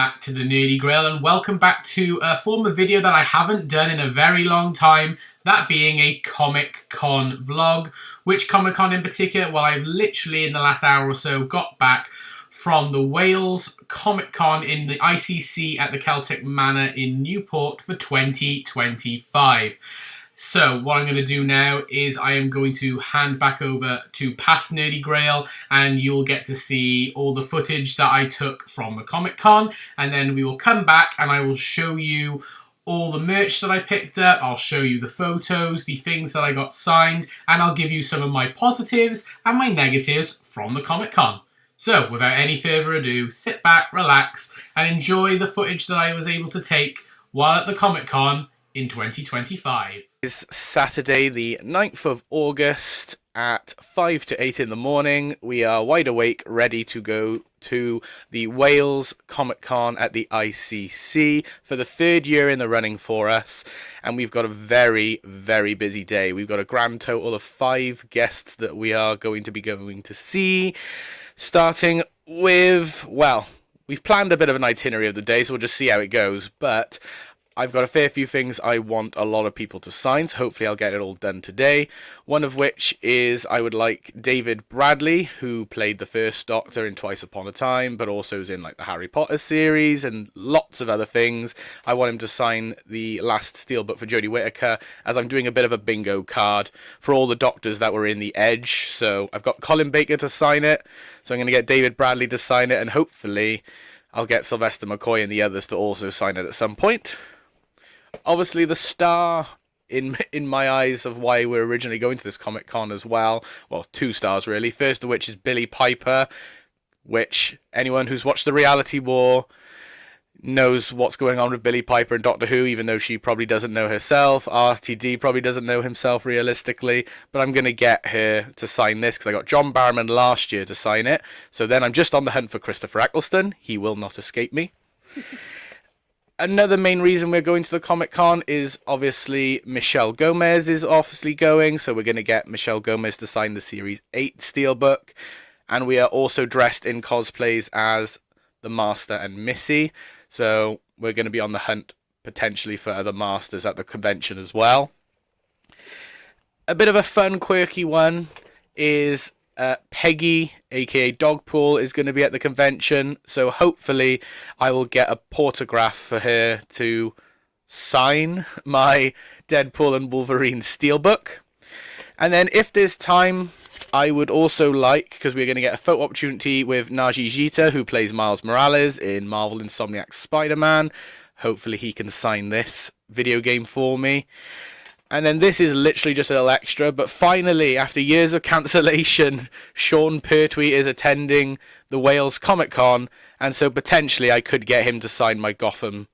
back to the Nerdy Grail, and welcome back to a former video that I haven't done in a very long time, that being a Comic Con vlog. Which Comic Con in particular? Well, I've literally in the last hour or so got back from the Wales Comic Con in the ICC at the Celtic Manor in Newport for 2025. So what I'm going to do now is I am going to hand back over to Past Nerdy Grail, and you'll get to see all the footage that I took from the Comic Con, and then we will come back and I will show you all the merch that I picked up. I'll show you the photos, the things that I got signed, and I'll give you some of my positives and my negatives from the Comic Con. So without any further ado, sit back, relax, and enjoy the footage that I was able to take while at the Comic Con in 2025. It's Saturday the 9th of August at 5 to 8 in the morning. We are wide awake, ready to go to the Wales Comic Con at the ICC for the third year in the running for us. And we've got a very, very busy day. We've got a grand total of 5 guests that we are going to see. Starting with, well, we've planned a bit of an itinerary of the day, so we'll just see how it goes. But I've got a fair few things I want a lot of people to sign, so hopefully I'll get it all done today. One of which is I would like David Bradley, who played the first Doctor in Twice Upon a Time, but also is in like the Harry Potter series and lots of other things. I want him to sign the last Steelbook for Jodie Whittaker, as I'm doing a bit of a bingo card for all the Doctors that were in The Edge. So I've got Colin Baker to sign it, so I'm going to get David Bradley to sign it, and hopefully I'll get Sylvester McCoy and the others to also sign it at some point. Obviously, the star in my eyes of why we're originally going to this Comic Con as well 2 stars really. First of which is Billie Piper, which anyone who's watched The Reality War knows what's going on with Billie Piper and Doctor Who, even though she probably doesn't know herself. RTD probably doesn't know himself realistically, but I'm going to get her to sign this because I got John Barrowman last year to sign it. So then I'm just on the hunt for Christopher Eccleston. He will not escape me. Another main reason we're going to the Comic Con is obviously Michelle Gomez is obviously going, so we're going to get Michelle Gomez to sign the Series 8 Steelbook, and we are also dressed in cosplays as the Master and Missy, so we're going to be on the hunt potentially for other Masters at the convention as well. A bit of a fun, quirky one is Peggy, aka Dogpool, is going to be at the convention, so hopefully I will get a autograph for her to sign my Deadpool and Wolverine Steelbook. And then if there's time, I would also like, because we're going to get a photo opportunity with Naji Jita, who plays Miles Morales in Marvel Insomniac's Spider-Man. Hopefully he can sign this video game for me. And then this is literally just a little extra, but finally, after years of cancellation, Sean Pertwee is attending the Wales Comic Con, and so potentially I could get him to sign my Gotham,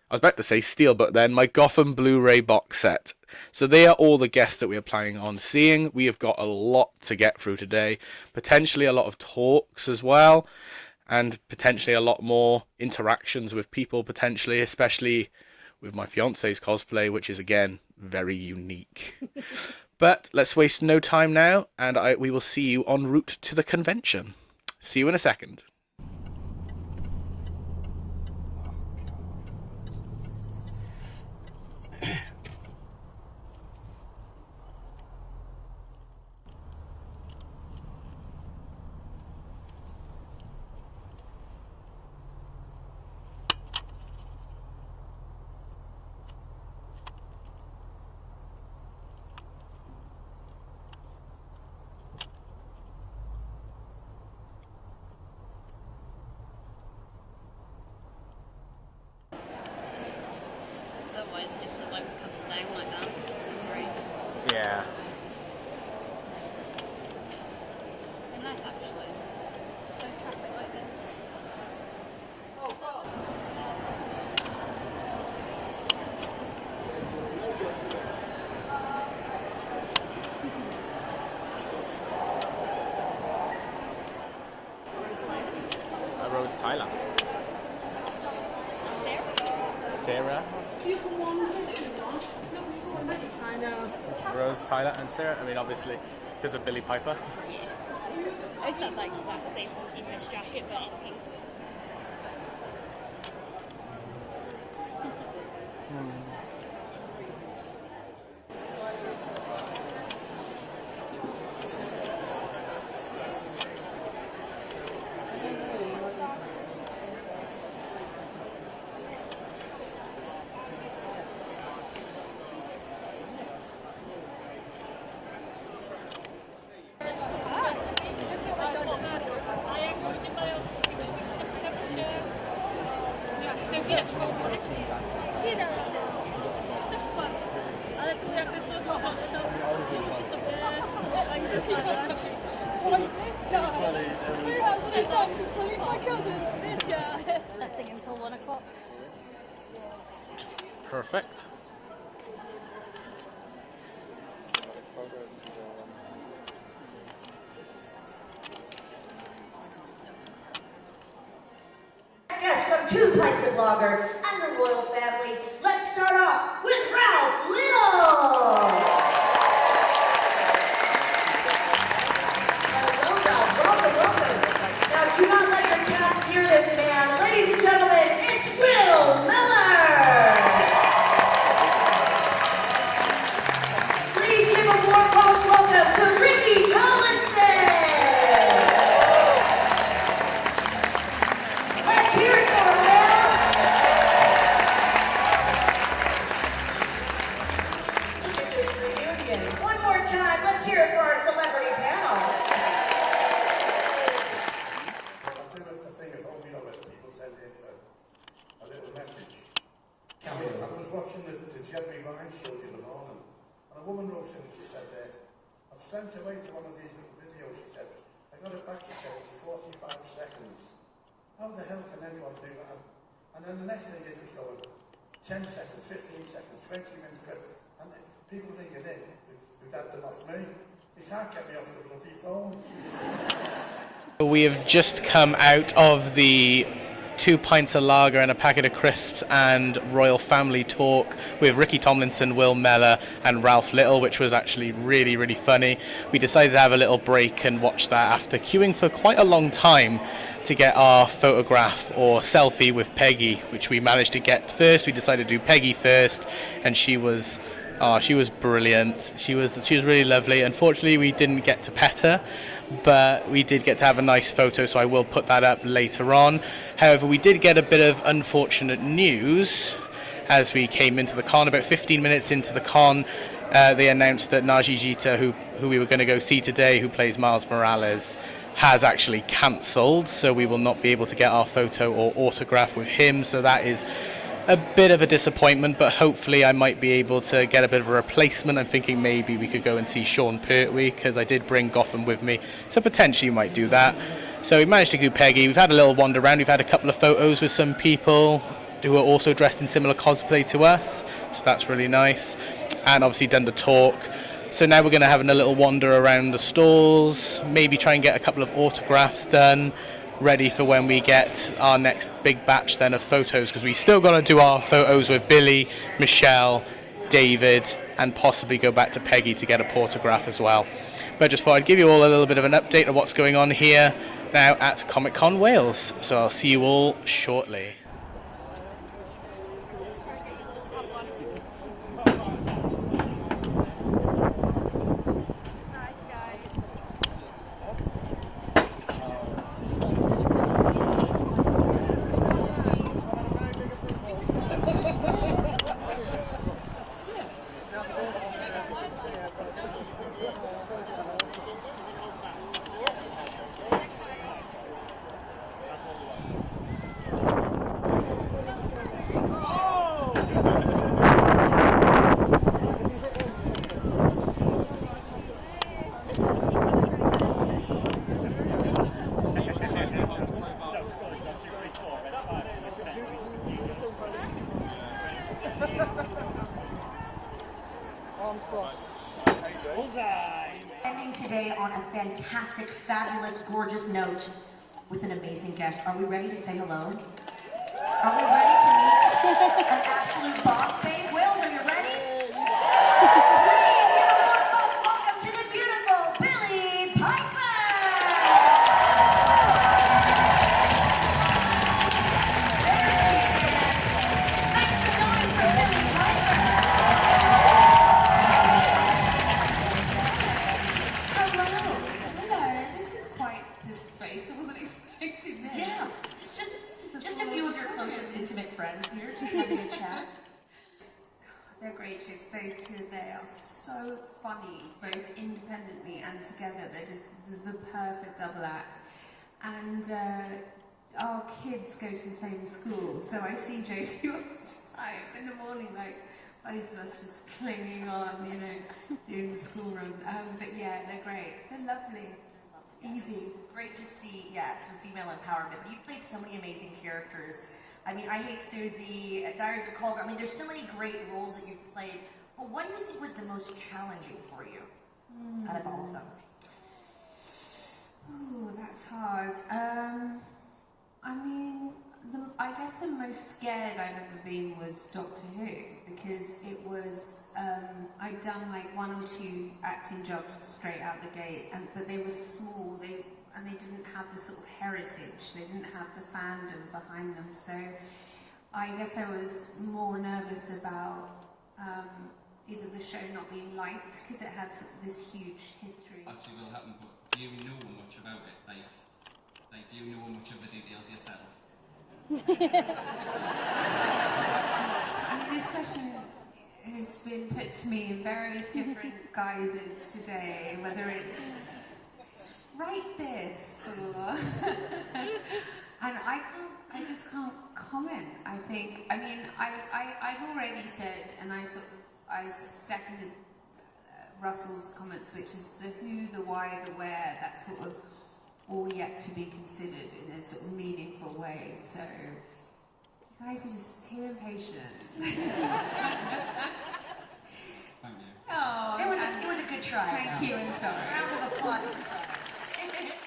I was about to say Steelbook then, my Gotham Blu-ray box set. So they are all the guests that we are planning on seeing. We have got a lot to get through today, potentially a lot of talks as well, and potentially a lot more interactions with people, potentially, especially with my fiance's cosplay, which is again very unique. But let's waste no time now, and we will see you en route to the convention. See you in a second. Otherwise, it just like comes down like that. Great. Yeah. And nice actually. No traffic like this. Rose Tyler. Sarah? Sarah. I know. Rose Tyler and Sarah. I mean, obviously, because of Billie Piper. Yeah. I just have like the exact same Monkey Fish jacket, but in pink. Ten wieczór. Ile? Też słabo. Ale tu jak to jest rozłożone, to musi sobie zainspirować. Oi, this guy! Who has just up to bully my cousin? This guy! That thing until 1 o'clock. Perfect. Guest from 2 Pints of Lager and the royal family. Let's start off with Ralph Little. Hello, Ralph. Welcome, welcome. Now, do not let your cats near this man. Ladies and gentlemen, it's Will Miller. Please give a warm pulse welcome to Ricky Tomlinson. Let's hear it for Wales. Look at this reunion. One more time, let's hear it for our celebrity panel. I do love to sing at home, you know, when people send in a little message. I was watching the Jeremy Vine show the other morning, and a woman wrote in and she said, I sent away to one of these little videos, she said, I got it back, she said, in 45 seconds. How the hell can anyone do that? And then the next thing is we go 10 seconds, 15 seconds, 20 minutes clip, and people ringing in who'd had them off me. They can't get me off the bloody phone. We have just come out of the 2 pints of lager and a packet of crisps and royal family talk with Ricky Tomlinson, Will Mellor and Ralph Little, which was actually really, really funny. We decided to have a little break and watch that after queuing for quite a long time to get our photograph or selfie with Peggy, which we managed to get first. We decided to do Peggy first, and she was brilliant. She was really lovely. Unfortunately, we didn't get to pet her, but we did get to have a nice photo, so I will put that up later on. However, we did get a bit of unfortunate news as we came into the con. About 15 minutes into the con, they announced that Naji Jita, who we were going to go see today, who plays Miles Morales, has actually cancelled, so we will not be able to get our photo or autograph with him, so that is a bit of a disappointment, but hopefully I might be able to get a bit of a replacement. I'm thinking maybe we could go and see Sean Pertwee, because I did bring Gotham with me, so potentially we might do that. So we managed to do Peggy. We've had a little wander around. We've had a couple of photos with some people who are also dressed in similar cosplay to us, so that's really nice, and obviously done the talk. So now we're going to have a little wander around the stalls, maybe try and get a couple of autographs done, ready for when we get our next big batch then of photos, because we still got to do our photos with Billy, Michelle, David, and possibly go back to Peggy to get a autograph as well. But just thought I'd give you all a little bit of an update of what's going on here now at Comic Con Wales. So I'll see you all shortly. Ending today on a fantastic, fabulous, gorgeous note with an amazing guest. Are we ready to say hello? Are we ready to meet an absolute boss babe? Wales, are you ready? Please give a warm applause. Welcome to the beautiful Billie Piper. There she is. Make some noise for Billie Piper. Hello, this is quite the space. I wasn't expecting this. Yeah, just a few of your closest intimate friends here, just having a chat. They're great chicks. Those two, they are so funny, both independently and together. They're just the perfect double act. And our kids go to the same school, so I see Josie all the time in the morning, like both of us just clinging on, you know, doing the school run. But yeah, they're great. They're lovely. Easy. Great to see, yeah, some female empowerment. But you've played so many amazing characters. I mean, I Hate Susie, Diaries of Colgar. I mean, there's so many great roles that you've played. But what do you think was the most challenging for you out of all of them? Ooh, that's hard. I mean, I guess the most scared I've ever been was Doctor Who, because it was, I'd done like 1 or 2 acting jobs straight out the gate, but they were small, and they didn't have the sort of heritage, they didn't have the fandom behind them, so I guess I was more nervous about either the show not being liked, because it had this huge history. Actually will happen, but do you know much about it? Like do you know much of the details yourself? I mean, this question has been put to me in various different guises today, whether it's write this or and I just can't comment. I've already said, and I seconded Russell's comments, which is the who, the why, the where, that sort of all yet to be considered in a sort of meaningful way. So you guys are just too impatient. Thank you. Oh, It was a good try. thank you, I'm sorry. Round of applause.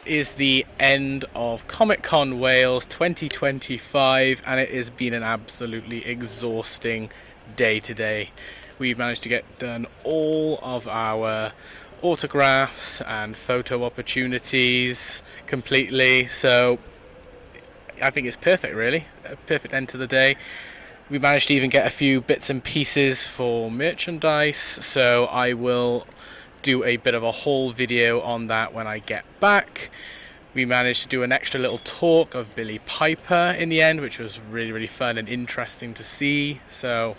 Is the end of Comic Con Wales 2025, and it has been an absolutely exhausting day today. We've managed to get done all of our autographs and photo opportunities completely, so I think it's perfect, really. A perfect end to the day. We managed to even get a few bits and pieces for merchandise, so I will do a bit of a haul video on that when I get back. We managed to do an extra little talk of Billie Piper in the end, which was really fun and interesting to see, so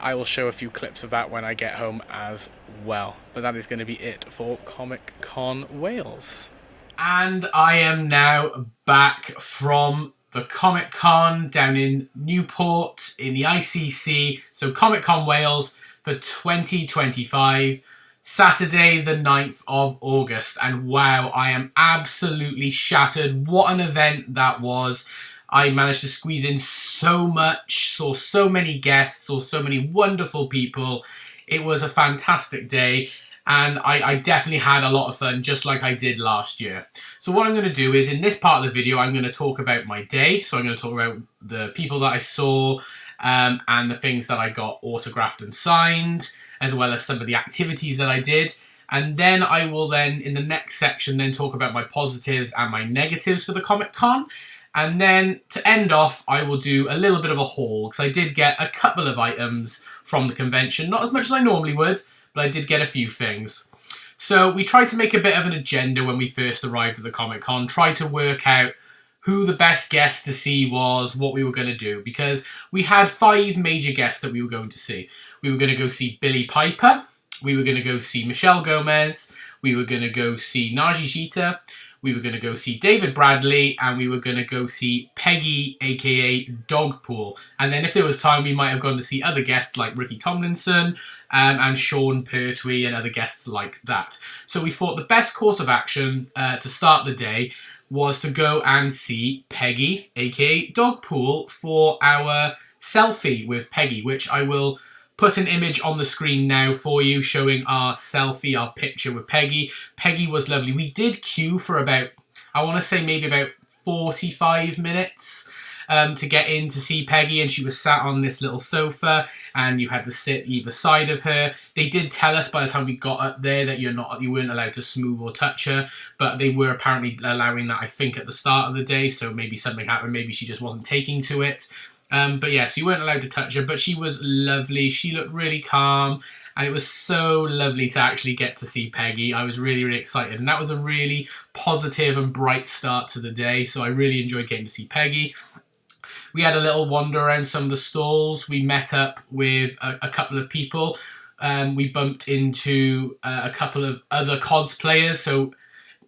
I will show a few clips of that when I get home as well. But that is going to be it for Comic Con Wales. And I am now back from the Comic Con down in Newport in the ICC. So Comic Con Wales for 2025, Saturday the 9th of August. And wow, I am absolutely shattered. What an event that was. I managed to squeeze in so much, saw so many guests, saw so many wonderful people. It was a fantastic day, and I definitely had a lot of fun, just like I did last year. So what I'm going to do is, in this part of the video, I'm going to talk about my day. So I'm going to talk about the people that I saw, and the things that I got autographed and signed, as well as some of the activities that I did. And then I will then, in the next section, then talk about my positives and my negatives for the Comic Con. And then to end off, I will do a little bit of a haul, because I did get a couple of items from the convention. Not as much as I normally would, but I did get a few things. So we tried to make a bit of an agenda when we first arrived at the Comic Con, tried to work out who the best guest to see was, what we were going to do, because we had 5 major guests that we were going to see. We were going to go see Billie Piper, we were going to go see Michelle Gomez, we were going to go see Naji Shita, we were going to go see David Bradley, and we were going to go see Peggy, aka Dogpool. And then if there was time, we might have gone to see other guests like Ricky Tomlinson and Sean Pertwee and other guests like that. So we thought the best course of action to start the day was to go and see Peggy, aka Dogpool, for our selfie with Peggy, which I will put an image on the screen now for you showing our selfie, our picture with Peggy. Peggy was lovely. We did queue for about, I want to say maybe about 45 minutes to get in to see Peggy, and she was sat on this little sofa and you had to sit either side of her. They did tell us by the time we got up there that you weren't allowed to smooth or touch her, but they were apparently allowing that, I think, at the start of the day, so maybe something happened, maybe she just wasn't taking to it. But yeah, so you weren't allowed to touch her, but she was lovely. She looked really calm, and it was so lovely to actually get to see Peggy. I was really excited, and that was a really positive and bright start to the day, so I really enjoyed getting to see Peggy. We had a little wander around some of the stalls. We met up with a couple of people. We bumped into a couple of other cosplayers, so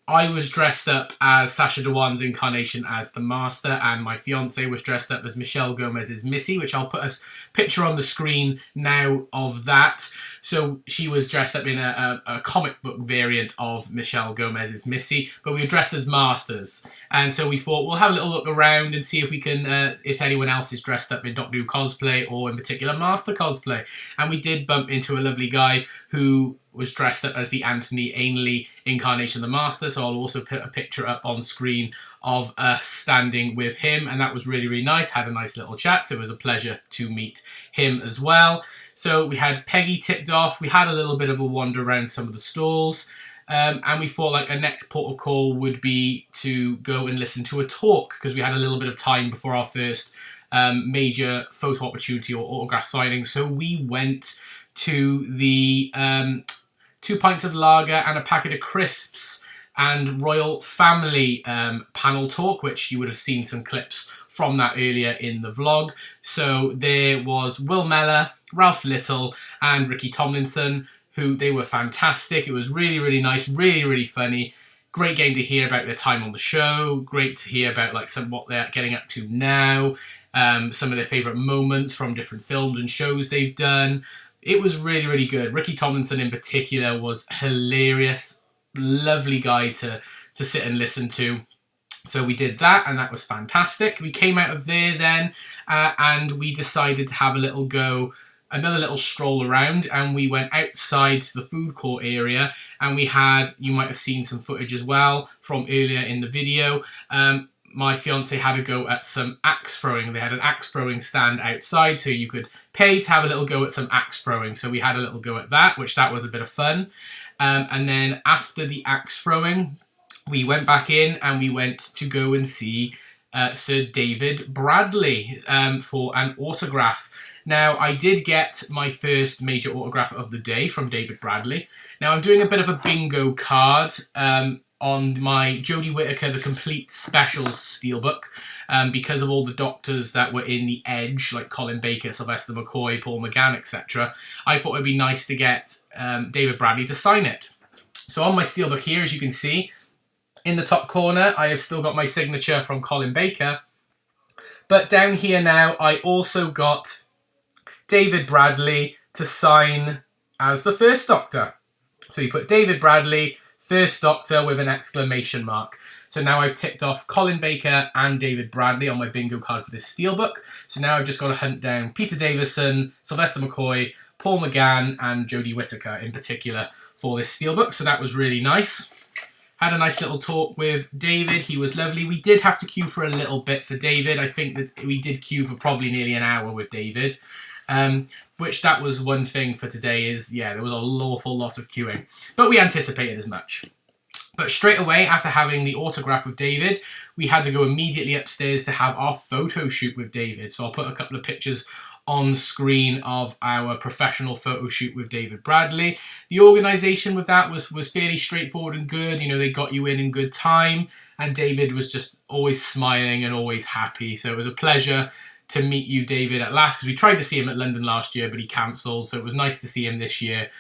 I was dressed up as Sacha Dhawan's incarnation as the Master, and my fiance was dressed up as Michelle Gomez's Missy, which I'll put a picture on the screen now of that. So she was dressed up in a comic book variant of Michelle Gomez's Missy, but we were dressed as Masters. And so we thought we'll have a little look around and see if we can, if anyone else is dressed up in Doctor Who cosplay, or in particular Master cosplay. And we did bump into a lovely guy who was dressed up as the Anthony Ainley incarnation of the Master, so I'll also put a picture up on screen of us standing with him, and that was really, really nice. Had a nice little chat, so it was a pleasure to meet him as well. So we had Peggy ticked off, we had a little bit of a wander around some of the stalls, and we thought like a next port of call would be to go and listen to a talk, because we had a little bit of time before our first major photo opportunity or autograph signing. So we went to the 2 pints of lager and a packet of crisps and royal family panel talk, which you would have seen some clips from that earlier in the vlog. So there was Will Mellor, Ralph Little and Ricky Tomlinson, who they were fantastic. It was really, really nice, really, really funny. Great getting to hear about their time on the show. Great to hear about like what they're getting up to now. Some of their favourite moments from different films and shows they've done. It was really, really good. Ricky Tomlinson in particular was hilarious. Lovely guy to sit and listen to. So we did that, and that was fantastic. We came out of there then, and we decided to have a little go, another little stroll around, and we went outside to the food court area, and we had, you might have seen some footage as well from earlier in the video, my fiance had a go at some axe throwing. They had an axe throwing stand outside, so you could pay to have a little go at some axe throwing. So we had a little go at that, which that was a bit of fun. And then after the axe throwing, we went back in and we went to go and see Sir David Bradley for an autograph. Now, I did get my first major autograph of the day from David Bradley. Now, I'm doing a bit of a bingo card on my Jodie Whittaker The Complete Specials Steelbook because of all the doctors that were in The Edge, like Colin Baker, Sylvester McCoy, Paul McGann, etc. I thought it'd be nice to get David Bradley to sign it. So on my steelbook here, as you can see, in the top corner, I have still got my signature from Colin Baker. But down here now, I also got David Bradley to sign as the First Doctor. So you put David Bradley, First Doctor with an exclamation mark. So now I've ticked off Colin Baker and David Bradley on my bingo card for this steelbook. So now I've just got to hunt down Peter Davison, Sylvester McCoy, Paul McGann and Jodie Whittaker in particular for this steelbook. So that was really nice. Had a nice little talk with David. He was lovely. We did have to queue for a little bit for David. I think that we did queue for probably nearly an hour with David. Which that was one thing for today is, yeah, there was an awful lot of queuing. But we anticipated as much. But straight away, after having the autograph with David, we had to go immediately upstairs to have our photo shoot with David. So I'll put a couple of pictures on screen of our professional photo shoot with David Bradley. The organisation with that was fairly straightforward and good. You know, they got you in good time. And David was just always smiling and always happy. So it was a pleasure to meet you, David, at last, because we tried to see him at London last year, but he cancelled. So it was nice to see him this year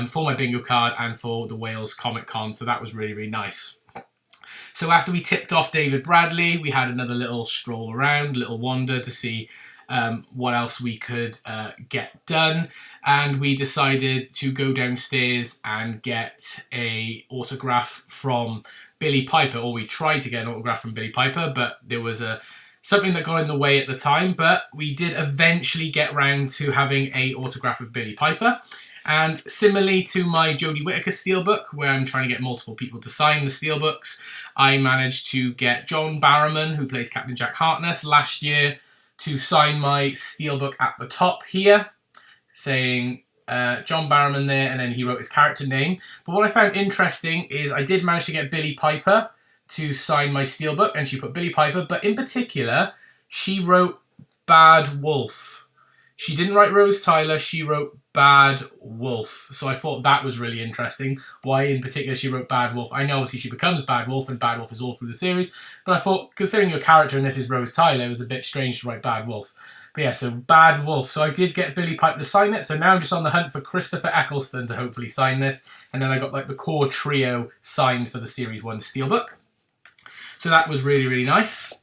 for my bingo card and for the Wales Comic Con. So that was really, really nice. So after we tipped off David Bradley, we had another little stroll around, little wander to see what else we could get done. And we decided to go downstairs and get an autograph from Billie Piper, or we tried to get an autograph from Billie Piper, but there was something that got in the way at the time, but we did eventually get round to having an autograph with Billie Piper. And similarly to my Jodie Whittaker steelbook, where I'm trying to get multiple people to sign the steelbooks, I managed to get John Barrowman, who plays Captain Jack Harkness, last year to sign my steelbook at the top here, saying John Barrowman there, and then he wrote his character name. But what I found interesting is I did manage to get Billie Piper to sign my steelbook, and she put Billie Piper, but in particular, she wrote Bad Wolf. She didn't write Rose Tyler, she wrote Bad Wolf. So I thought that was really interesting. Why in particular she wrote Bad Wolf. I know obviously she becomes Bad Wolf, and Bad Wolf is all through the series, but I thought, considering your character in this is Rose Tyler, it was a bit strange to write Bad Wolf. But yeah, so Bad Wolf. So I did get Billie Piper to sign it. So now I'm just on the hunt for Christopher Eccleston to hopefully sign this. And then I got like the core trio signed for the Series 1 Steelbook. So that was really, really nice.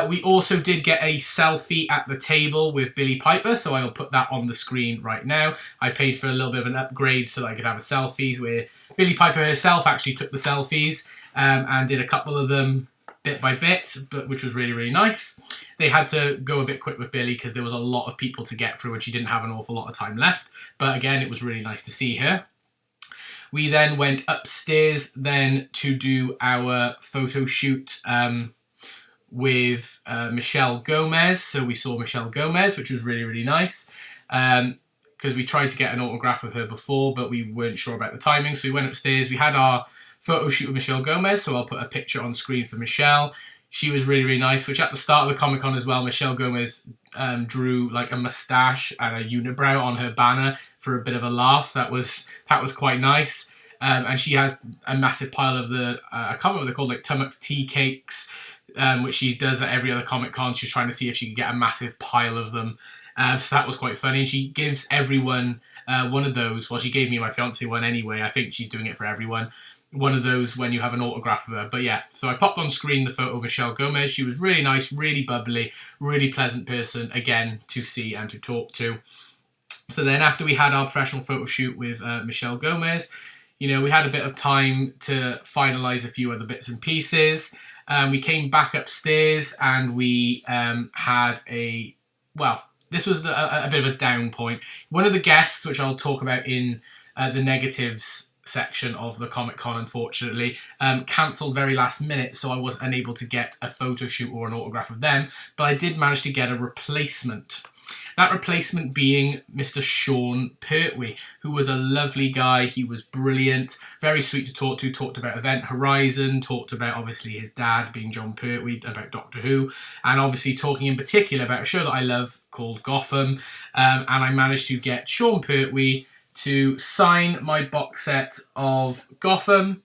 We also did get a selfie at the table with Billie Piper, so I'll put that on the screen right now. I paid for a little bit of an upgrade so that I could have a selfie where Billie Piper herself actually took the selfies and did a couple of them bit by bit, which was really, really nice. They had to go a bit quick with Billie because there was a lot of people to get through and she didn't have an awful lot of time left. But again, it was really nice to see her. We then went upstairs then to do our photo shoot with Michelle Gomez. So we saw Michelle Gomez, which was really, really nice. Because we tried to get an autograph with her before, but we weren't sure about the timing. So we went upstairs. We had our photo shoot with Michelle Gomez. So I'll put a picture on screen for Michelle. She was really, really nice, which at the start of the Comic-Con as well, Michelle Gomez drew like a mustache and a unibrow on her banner for a bit of a laugh. That was quite nice. And she has a massive pile of the, I can't remember what they're called, like Tummuck's tea cakes, which she does at every other Comic-Con. She's trying to see if she can get a massive pile of them. So that was quite funny. And she gives everyone one of those. Well, she gave me my fiancé one anyway. I think she's doing it for everyone. One of those when you have an autograph of her. But yeah, so I popped on screen the photo of Michelle Gomez. She was really nice, really bubbly, really pleasant person, again, to see and to talk to. So then after we had our professional photo shoot with Michelle Gomez, you know, we had a bit of time to finalise a few other bits and pieces. We came back upstairs and we had a, well, this was a bit of a down point. One of the guests, which I'll talk about in the negatives section of the Comic-Con, unfortunately, cancelled very last minute, so I was unable to get a photo shoot or an autograph of them, but I did manage to get a replacement. That replacement being Mr. Sean Pertwee, who was a lovely guy. He was brilliant, very sweet to talk to, talked about Event Horizon, talked about obviously his dad being John Pertwee, about Doctor Who, and obviously talking in particular about a show that I love called Gotham. And I managed to get Sean Pertwee to sign my box set of Gotham,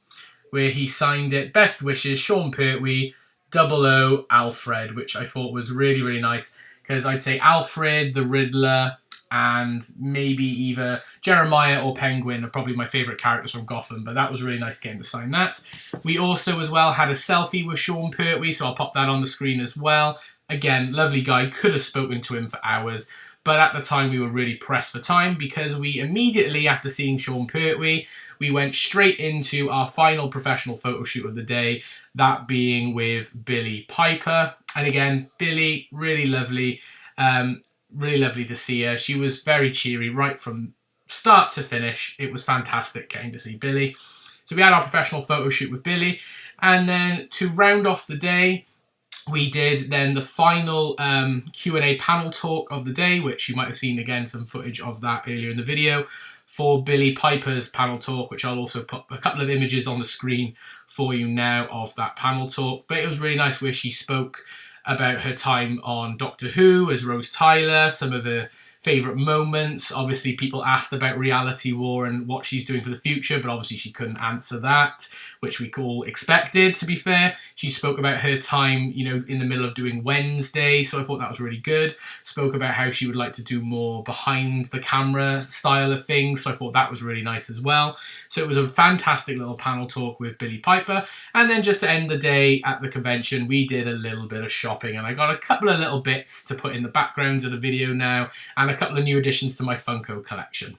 where he signed it, Best Wishes, Sean Pertwee, 00 Alfred, which I thought was really, really nice. Because I'd say Alfred, the Riddler, and maybe either Jeremiah or Penguin are probably my favourite characters from Gotham, but that was really nice getting to sign that. We also as well had a selfie with Sean Pertwee, so I'll pop that on the screen as well. Again, lovely guy, could have spoken to him for hours, but at the time we were really pressed for time because we immediately, after seeing Sean Pertwee, we went straight into our final professional photo shoot of the day, that being with Billie Piper. And again, Billie, really lovely to see her. She was very cheery right from start to finish. It was fantastic getting to see Billie. So we had our professional photo shoot with Billie. And then to round off the day, we did then the final Q&A panel talk of the day, which you might have seen again some footage of that earlier in the video, for Billie Piper's panel talk, which I'll also put a couple of images on the screen for you now of that panel talk. But it was really nice where she spoke about her time on Doctor Who as Rose Tyler, some of her favourite moments. Obviously, people asked about Reality War and what she's doing for the future, but obviously she couldn't answer that, which we all expected, to be fair. She spoke about her time, you know, in the middle of doing Wednesday, so I thought that was really good. Spoke about how she would like to do more behind the camera style of things, so I thought that was really nice as well. So it was a fantastic little panel talk with Billie Piper. And then just to end the day at the convention, we did a little bit of shopping, and I got a couple of little bits to put in the backgrounds of the video now, and a couple of new additions to my Funko collection.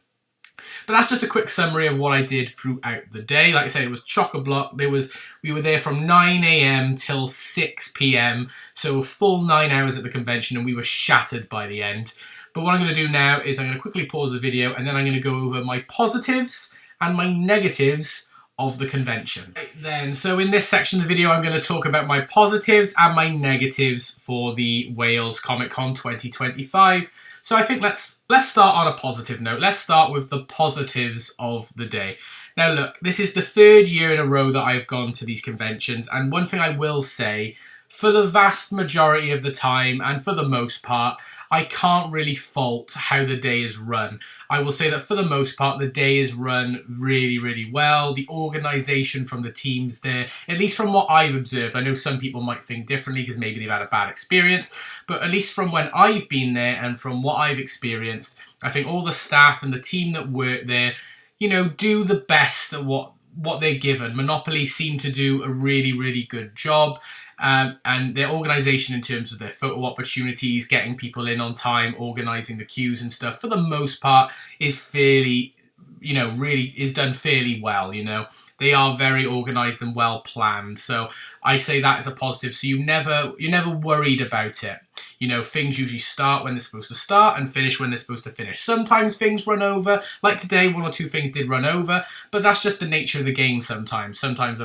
But that's just a quick summary of what I did throughout the day. Like I said, it was chock-a-block. We were there from 9 AM till 6 PM, so a full 9 hours at the convention, and we were shattered by the end. But what I'm going to do now is I'm going to quickly pause the video, and then I'm going to go over my positives and my negatives of the convention. Right then, so in this section of the video, I'm going to talk about my positives and my negatives for the Wales Comic-Con 2025. So I think let's start on a positive note. Let's start with the positives of the day. Now look, this is the third year in a row that I've gone to these conventions, and one thing I will say, for the vast majority of the time, and for the most part, I can't really fault how the day is run. I will say that for the most part, the day is run really, really well. The organisation from the teams there, at least from what I've observed, I know some people might think differently because maybe they've had a bad experience, but at least from when I've been there and from what I've experienced, I think all the staff and the team that work there, you know, do the best at what they're given. Monopoly seem to do a really, really good job. And their organisation in terms of their photo opportunities, getting people in on time, organising the queues and stuff, for the most part, is fairly, you know, really is done fairly well, you know. They are very organised and well planned. So I say that as a positive. So you're never worried about it. You know, things usually start when they're supposed to start and finish when they're supposed to finish. Sometimes things run over. Like today, 1 or 2 things did run over, but that's just the nature of the game sometimes. Sometimes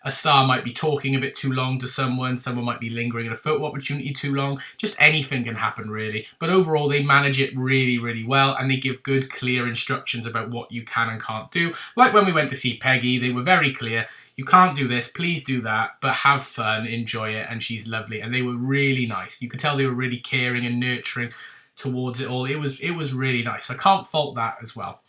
a star might be talking a bit too long to someone might be lingering at a photo opportunity too long. Just anything can happen, really. But overall, they manage it really, really well, and they give good, clear instructions about what you can and can't do. Like when we went to see Peggy, they were very clear. You can't do this, please do that, but have fun, enjoy it, and she's lovely. And they were really nice. You could tell they were really caring and nurturing towards it all. It was really nice. I can't fault that as well.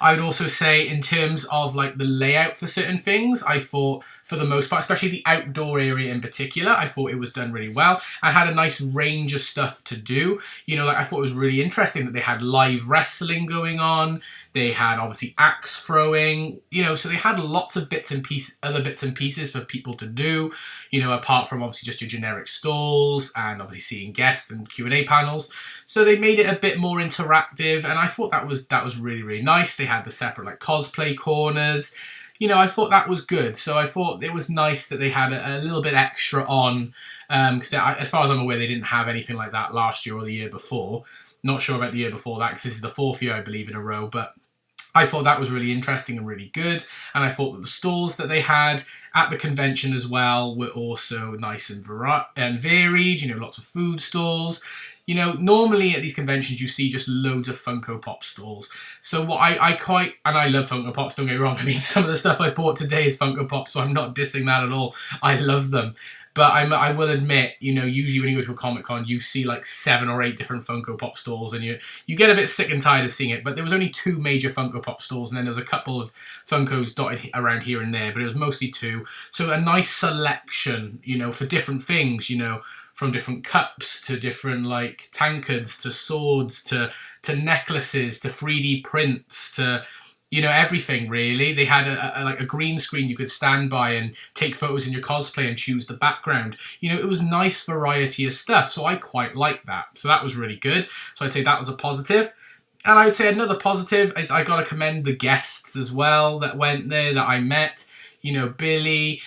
I would also say in terms of like the layout for certain things, I thought for the most part, especially the outdoor area in particular, I thought it was done really well and had a nice range of stuff to do. You know, like I thought it was really interesting that they had live wrestling going on. They had obviously axe throwing, you know, so they had lots of other bits and pieces for people to do, you know, apart from obviously just your generic stalls and obviously seeing guests and Q&A panels. So they made it a bit more interactive, and I thought that was really, really nice. They had the separate like cosplay corners. You know, I thought that was good. So I thought it was nice that they had a little bit extra on, because as far as I'm aware, they didn't have anything like that last year or the year before. Not sure about the year before that, because this is the 4th year, I believe, in a row, but I thought that was really interesting and really good. And I thought that the stalls that they had at the convention as well were also nice and varied, you know, lots of food stalls. You know, normally at these conventions you see just loads of Funko Pop stalls. So what I quite, and I love Funko Pops, don't get me wrong. I mean, some of the stuff I bought today is Funko Pop, so I'm not dissing that at all. I love them. But I will admit, you know, usually when you go to a Comic-Con, you see like 7 or 8 different Funko Pop stalls, and you get a bit sick and tired of seeing it. But there was only 2 major Funko Pop stalls, and then there was a couple of Funkos dotted around here and there, but it was mostly 2. So a nice selection, you know, for different things, you know, from different cups to different like tankards to swords to necklaces to 3D prints to, you know, everything really. They had a green screen you could stand by and take photos in your cosplay and choose the background. You know, it was nice variety of stuff, so I quite liked that. So that was really good. So I'd say that was a positive. And I'd say another positive is I got to commend the guests as well that went there, that I met. You know, Billy,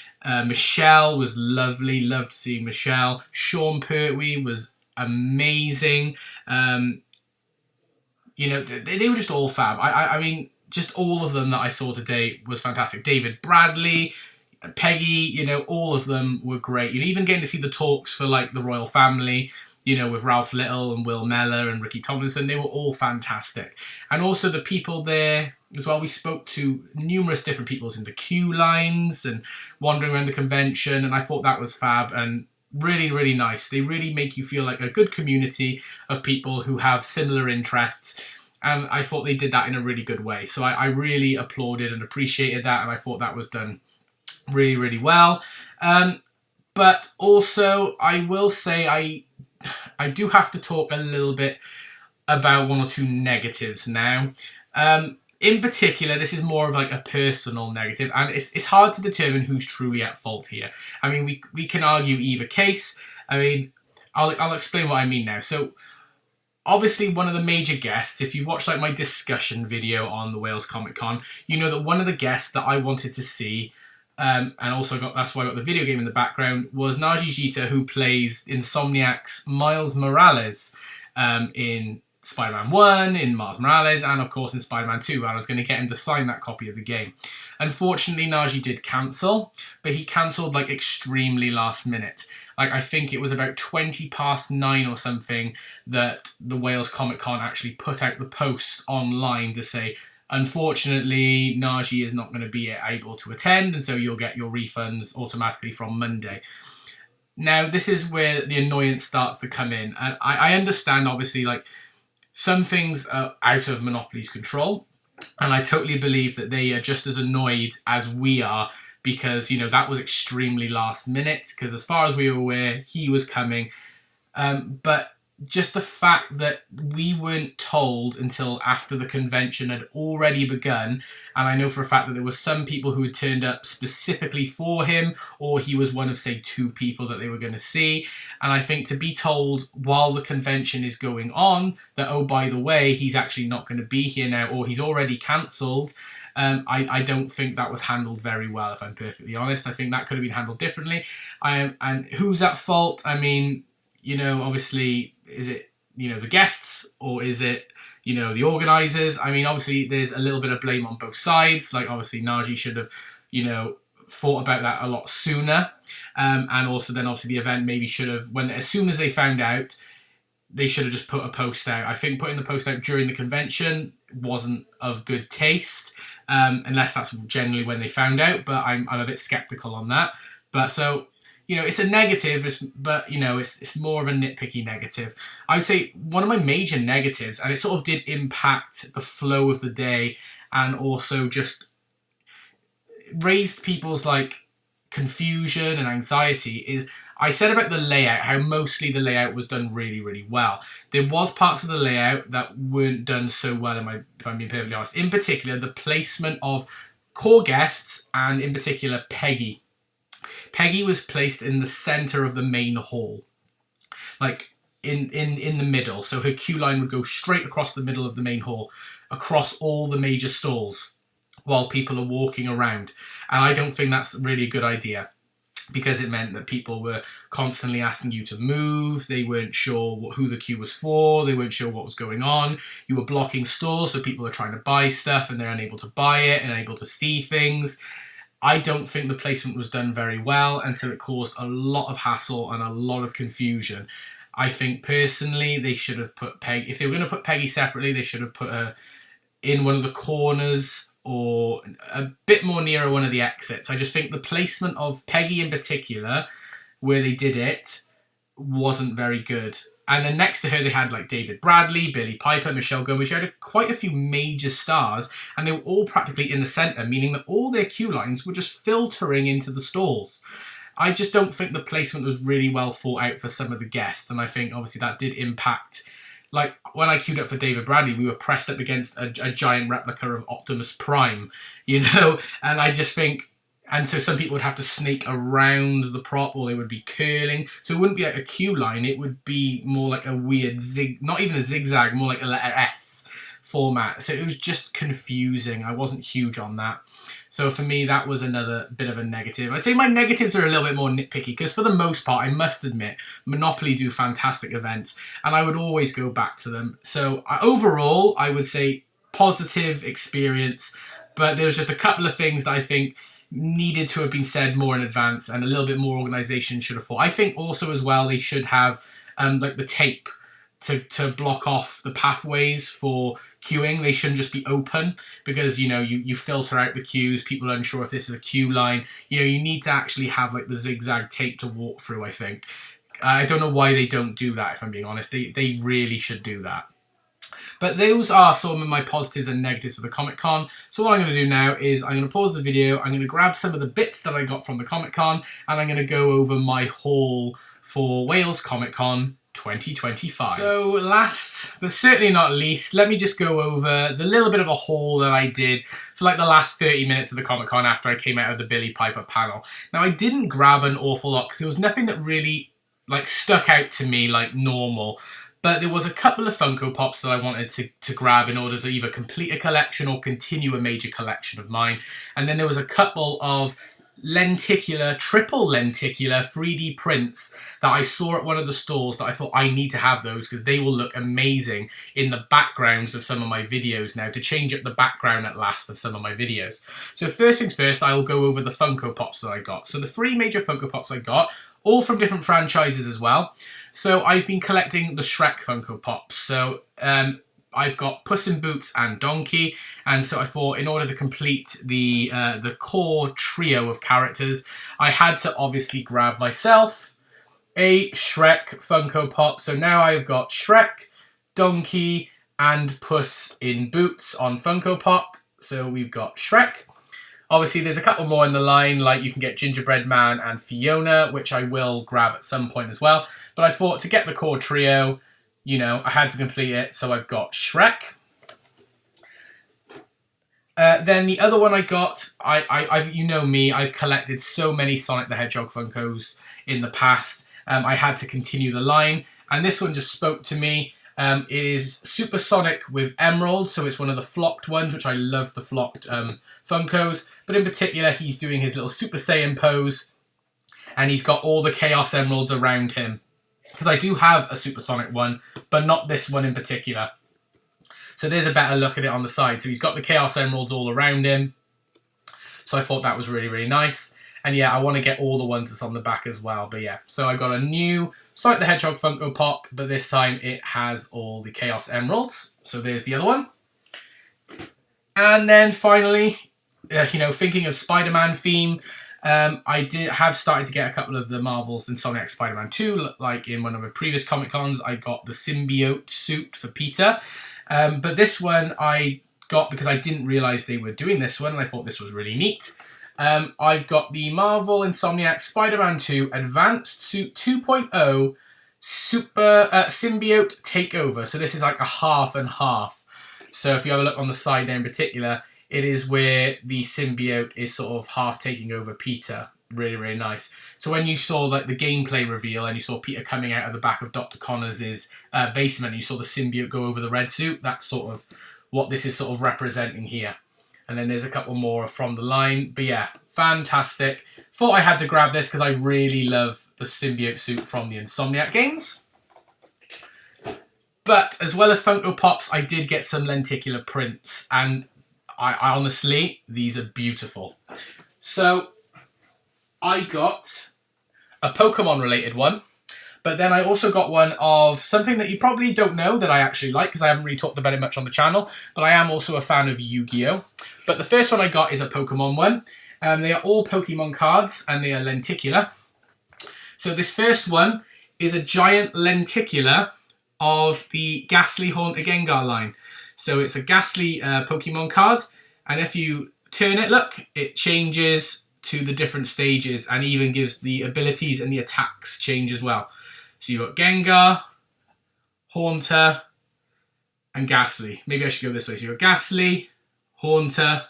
Michelle was lovely, loved seeing Michelle. Sean Pertwee was amazing. You know, they were just all fab. I mean, just all of them that I saw today was fantastic. David Bradley, Peggy, you know, all of them were great. You know, even getting to see the talks for like the royal family, you know, with Ralph Little and Will Meller and Ricky Tomlinson, they were all fantastic. And also the people there as well, we spoke to numerous different people in the queue lines and wandering around the convention, and I thought that was fab and really, really nice. They really make you feel like a good community of people who have similar interests, and I thought they did that in a really good way. So I really applauded and appreciated that, and I thought that was done really, really well. But also, I will say I do have to talk a little bit about 1 or 2 negatives now. In particular, this is more of like a personal negative, and it's hard to determine who's truly at fault here. I mean, we can argue either case. I mean, I'll explain what I mean now. So, obviously, one of the major guests, if you've watched like my discussion video on the Wales Comic Con, you know that one of the guests that I wanted to see, and also that's why I got the video game in the background, was Naji Jita, who plays Insomniac's Miles Morales in Spider-Man 1, in Miles Morales, and of course in Spider-Man 2, and I was going to get him to sign that copy of the game. Unfortunately, Naji did cancel, but he cancelled like extremely last minute. Like, I think it was about 9:20 or something that the Wales Comic Con actually put out the post online to say, unfortunately, Naji is not going to be able to attend, and so you'll get your refunds automatically from Monday. Now, this is where the annoyance starts to come in. And I understand, obviously, like, some things are out of Monopoly's control. And I totally believe that they are just as annoyed as we are because, you know, that was extremely last minute. Because as far as we were aware, he was coming. But just the fact that we weren't told until after the convention had already begun, and I know for a fact that there were some people who had turned up specifically for him, or he was one of, say, 2 people that they were going to see, and I think to be told while the convention is going on that, oh, by the way, he's actually not going to be here now, or he's already cancelled, I don't think that was handled very well, if I'm perfectly honest. I think that could have been handled differently. And who's at fault? I mean, you know, obviously, is it, you know, the guests, or is it, you know, the organisers? I mean, obviously, there's a little bit of blame on both sides. Like, obviously, Naji should have, you know, thought about that a lot sooner. And also then, obviously, the event maybe should have, as soon as they found out, they should have just put a post out. I think putting the post out during the convention wasn't of good taste, unless that's generally when they found out. But I'm a bit sceptical on that. But so, you know, it's a negative, but, you know, it's more of a nitpicky negative. I would say one of my major negatives, and it sort of did impact the flow of the day and also just raised people's, like, confusion and anxiety, is I said about the layout, how mostly the layout was done really, really well. There was parts of the layout that weren't done so well, if I'm being perfectly honest. In particular, the placement of core guests, and in particular, Peggy. Peggy was placed in the center of the main hall, like in the middle. So her queue line would go straight across the middle of the main hall, across all the major stalls, while people are walking around. And I don't think that's really a good idea, because it meant that people were constantly asking you to move. They weren't sure who the queue was for. They weren't sure what was going on. You were blocking stalls, so people are trying to buy stuff and they're unable to buy it and unable to see things. I don't think the placement was done very well, and so it caused a lot of hassle and a lot of confusion. I think personally they should have put Peggy, if they were going to put Peggy separately, they should have put her in one of the corners or a bit more nearer one of the exits. I just think the placement of Peggy in particular, where they did it, wasn't very good. And then next to her, they had like David Bradley, Billy Piper, Michelle Gomez. You had quite a few major stars, and they were all practically in the centre, meaning that all their queue lines were just filtering into the stalls. I just don't think the placement was really well thought out for some of the guests, and I think obviously that did impact. Like, when I queued up for David Bradley, we were pressed up against a giant replica of Optimus Prime, you know? And I just think... And so some people would have to snake around the prop, or they would be curling. So it wouldn't be like a queue line. It would be more like a weird not even a zigzag, more like a letter S format. So it was just confusing. I wasn't huge on that. So for me, that was another bit of a negative. I'd say my negatives are a little bit more nitpicky, because for the most part, I must admit, Monopoly do fantastic events, and I would always go back to them. So overall, I would say positive experience, but there was just a couple of things that I think needed to have been said more in advance, and a little bit more organisation should have thought. I think also as well they should have like the tape to block off the pathways for queuing. They shouldn't just be open, because you know you filter out the queues. People are unsure if this is a queue line. You know, you need to actually have like the zigzag tape to walk through. I think I don't know why they don't do that, if I'm being honest. They really should do that. But those are some of my positives and negatives for the Comic-Con. So what I'm going to do now is I'm going to pause the video, I'm going to grab some of the bits that I got from the Comic-Con, and I'm going to go over my haul for Wales Comic-Con 2025. So last, but certainly not least, let me just go over the little bit of a haul that I did for like the last 30 minutes of the Comic-Con after I came out of the Billy Piper panel. Now, I didn't grab an awful lot, because there was nothing that really like stuck out to me like normal. But there was a couple of Funko Pops that I wanted to grab in order to either complete a collection or continue a major collection of mine. And then there was a couple of triple lenticular 3D prints that I saw at one of the stores that I thought I need to have those, because they will look amazing in the backgrounds of some of my videos now, to change up the background at last of some of my videos. So first things first, I will go over the Funko Pops that I got. So the 3 major Funko Pops I got, all from different franchises as well. So I've been collecting the Shrek Funko Pops. So I've got Puss in Boots and Donkey, and so I thought in order to complete the core trio of characters, I had to obviously grab myself a Shrek Funko Pop. So now I've got Shrek, Donkey, and Puss in Boots on Funko Pop. So we've got Shrek. Obviously, there's a couple more in the line, like you can get Gingerbread Man and Fiona, which I will grab at some point as well. But I thought to get the core trio, you know, I had to complete it. So I've got Shrek. Then the other one I got, you know me, I've collected so many Sonic the Hedgehog Funkos in the past. I had to continue the line, and this one just spoke to me. It is Super Sonic with Emerald, so it's one of the flocked ones, which I love the flocked Funkos. But in particular, he's doing his little Super Saiyan pose, and he's got all the Chaos Emeralds around him. Because I do have a Super Sonic one, but not this one in particular. So there's a better look at it on the side. So he's got the Chaos Emeralds all around him. So I thought that was really, really nice. And yeah, I want to get all the ones that's on the back as well. But yeah, so I got a new Sonic the Hedgehog Funko Pop, but this time it has all the Chaos Emeralds. So there's the other one. And then finally, you know, thinking of Spider-Man theme, I have started to get a couple of the Marvels and Sonic Spider-Man 2. Like in one of my previous Comic Cons, I got the symbiote suit for Peter. But this one I got because I didn't realise they were doing this one, and I thought this was really neat. I've got the Marvel Insomniac Spider-Man 2 Advanced Suit 2.0 Super Symbiote Takeover. So this is like a half and half. So if you have a look on the side there in particular, it is where the symbiote is sort of half taking over Peter. Really, really nice. So when you saw like the gameplay reveal and you saw Peter coming out of the back of Dr. Connors' basement, and you saw the symbiote go over the red suit, that's sort of what this is sort of representing here. And then there's a couple more from the line. But yeah, fantastic. Thought I had to grab this because I really love the symbiote suit from the Insomniac games. But as well as Funko Pops, I did get some lenticular prints. And I honestly, these are beautiful. So I got a Pokemon related one, but then I also got one of something that you probably don't know that I actually like because I haven't really talked about it much on the channel, but I am also a fan of Yu-Gi-Oh! But the first one I got is a Pokemon one. They are all Pokemon cards and they are lenticular. So this first one is a giant lenticular of the Ghastly Haunter Gengar line. So it's a Ghastly Pokemon card, and if you turn it, look, it changes to the different stages and even gives the abilities and the attacks change as well. So you've got Gengar, Haunter, and Ghastly. Maybe I should go this way. So you've got Ghastly, Haunter,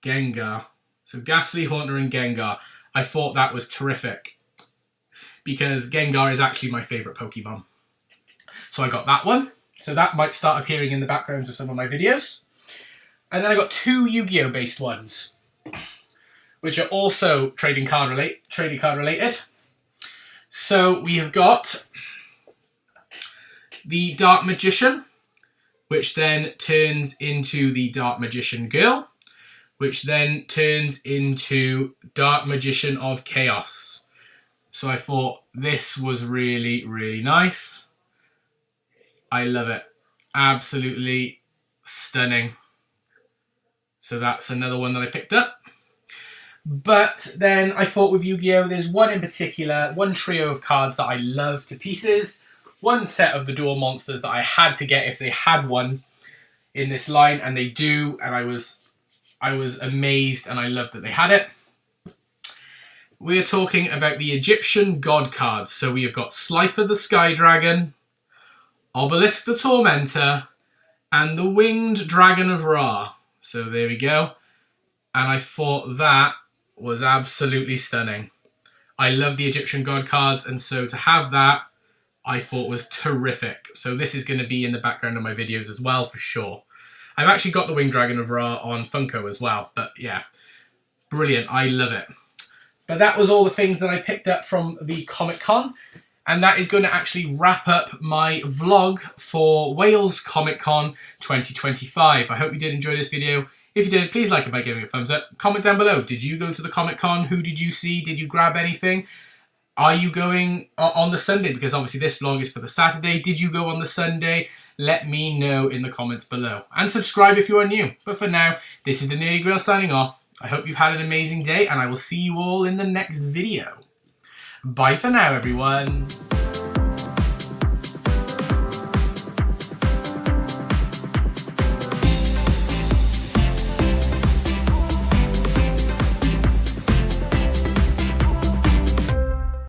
Gengar. So Ghastly, Haunter, and Gengar. I thought that was terrific because Gengar is actually my favourite Pokemon. So I got that one. So that might start appearing in the backgrounds of some of my videos. And then I got two Yu-Gi-Oh! Based ones, which are also trading card related. So we have got the Dark Magician, which then turns into the Dark Magician Girl, which then turns into Dark Magician of Chaos. So I thought this was really, really nice. I love it. Absolutely stunning. So that's another one that I picked up. But then I thought with Yu-Gi-Oh! There's one in particular, one trio of cards that I love to pieces. One set of the Duel Monsters that I had to get if they had one in this line, and they do, and I was amazed and I loved that they had it. We are talking about the Egyptian God cards. So we have got Slifer the Sky Dragon, Obelisk the Tormentor, and the Winged Dragon of Ra. So there we go. And I thought that was absolutely stunning. I love the Egyptian God cards, and so to have that, I thought was terrific. So this is going to be in the background of my videos as well, for sure. I've actually got the Winged Dragon of Ra on Funko as well, but yeah, brilliant. I love it. But that was all the things that I picked up from the Comic Con, and that is going to actually wrap up my vlog for Wales Comic Con 2025. I hope you did enjoy this video. If you did, please like it by giving it a thumbs up. Comment down below. Did you go to the Comic Con? Who did you see? Did you grab anything? Are you going on the Sunday? Because obviously this vlog is for the Saturday. Did you go on the Sunday? Let me know in the comments below. And subscribe if you are new. But for now, this is the Nerdy Grill signing off. I hope you've had an amazing day, and I will see you all in the next video. Bye for now, everyone.